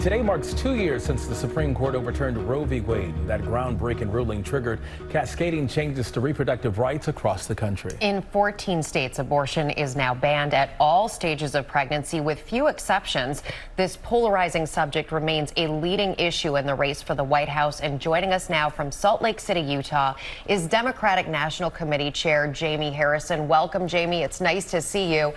Today marks 2 years since the Supreme Court overturned Roe v. Wade. That groundbreaking ruling triggered cascading changes to reproductive rights across the country. In 14 states, abortion is now banned at all stages of pregnancy, with few exceptions. This polarizing subject remains a leading issue in the race for the White House. And joining us now from Salt Lake City, Utah, is Democratic National Committee Chair Jamie Harrison. Welcome, Jamie. It's nice to see you.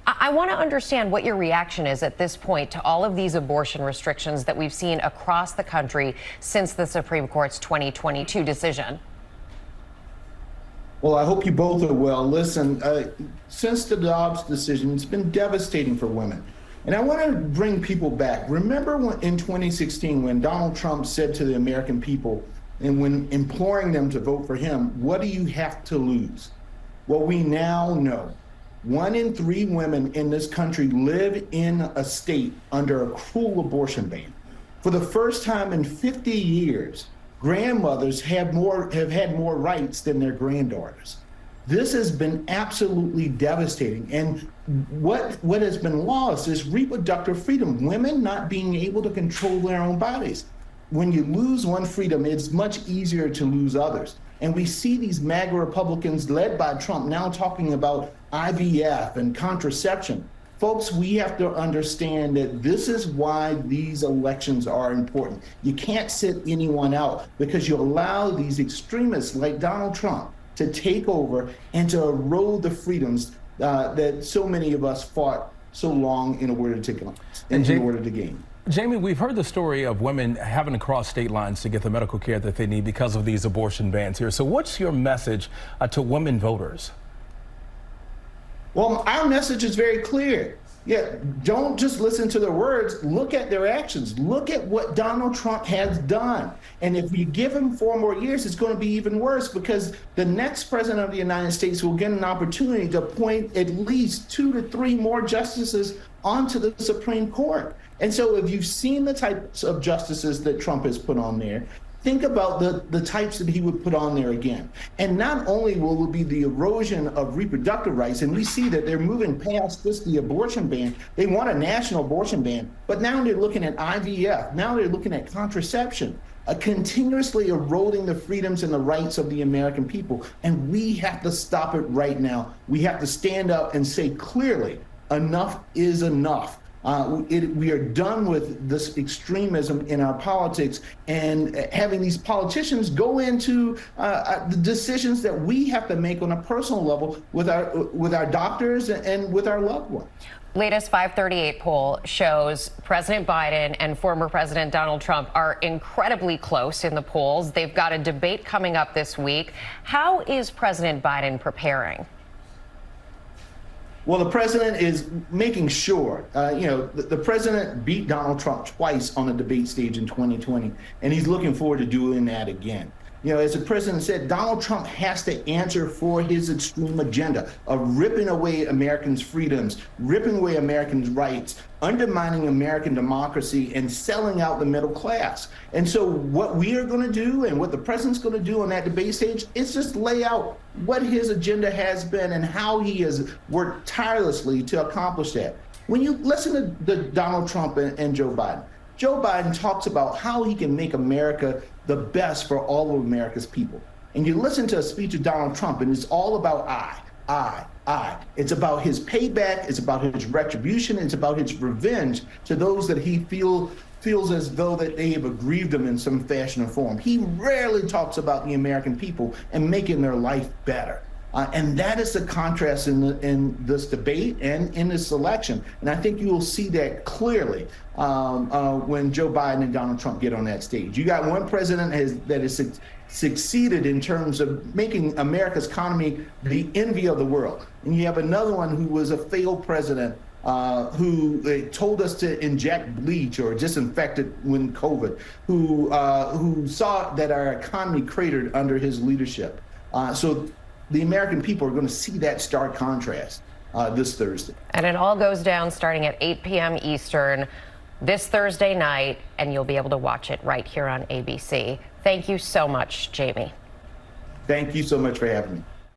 I want to understand what your reaction is at this point to all of these abortion restrictions that we've seen across the country since the Supreme Court's 2022 decision. Well, I hope you both are well. Listen, since the Dobbs decision, it's been devastating for women. And I want to bring people back. Remember in 2016 when Donald Trump said to the American people, and when imploring them to vote for him, what do you have to lose? Well, we now know 1 in 3 women in this country live in a state under a cruel abortion ban. For the first time in 50 years, grandmothers have had more rights than their granddaughters. This has been absolutely devastating. And what has been lost is reproductive freedom, women not being able to control their own bodies. When you lose one freedom, it's much easier to lose others. And we see these MAGA Republicans led by Trump now talking about IVF and contraception. Folks, we have to understand that this is why these elections are important. You can't sit anyone out because you allow these extremists like Donald Trump to take over and to erode the freedoms that so many of us fought so long in order to gain. Jamie, we've heard the story of women having to cross state lines to get the medical care that they need because of these abortion bans here. So what's your message to women voters? Well, our message is very clear. Yeah, don't just listen to their words, look at their actions. Look at what Donald Trump has done. And if you give him 4 more years, it's going to be even worse, because the next president of the United States will get an opportunity to appoint at least 2 to 3 more justices onto the Supreme Court. And so if you've seen the types of justices that Trump has put on there, think about the types that he would put on there again. And not only will it be the erosion of reproductive rights, and we see that they're moving past just the abortion ban. They want a national abortion ban, but now they're looking at IVF. Now they're looking at contraception, continuously eroding the freedoms and the rights of the American people. And we have to stop it right now. We have to stand up and say clearly, enough is enough. We are done with this extremism in our politics, and having these politicians go into the decisions that we have to make on a personal level with our doctors and with our loved ones. Latest 538 poll shows President Biden and former President Donald Trump are incredibly close in the polls. They've got a debate coming up this week. How is President Biden preparing? Well, the president is making sure, the president beat Donald Trump twice on the debate stage in 2020, and he's looking forward to doing that again. As the president said, Donald Trump has to answer for his extreme agenda of ripping away Americans' freedoms, ripping away Americans' rights, undermining American democracy, and selling out the middle class. And so what we are going to do and what the president's going to do on that debate stage is just lay out what his agenda has been and how he has worked tirelessly to accomplish that. When you listen to Donald Trump and Joe Biden talks about how he can make America the best for all of America's people. And you listen to a speech of Donald Trump, and it's all about I. It's about his payback, it's about his retribution, it's about his revenge to those that he feels as though that they have aggrieved him in some fashion or form. He rarely talks about the American people and making their life better. And that is the contrast in this debate and in this election. And I think you will see that clearly when Joe Biden and Donald Trump get on that stage. You got one president that has succeeded in terms of making America's economy the envy of the world. And you have another one who was a failed president who told us to inject bleach or disinfect it when COVID, who saw that our economy cratered under his leadership. So the American people are going to see that stark contrast this Thursday. And it all goes down starting at 8 p.m. Eastern this Thursday night, and you'll be able to watch it right here on ABC. Thank you so much, Jamie. Thank you so much for having me.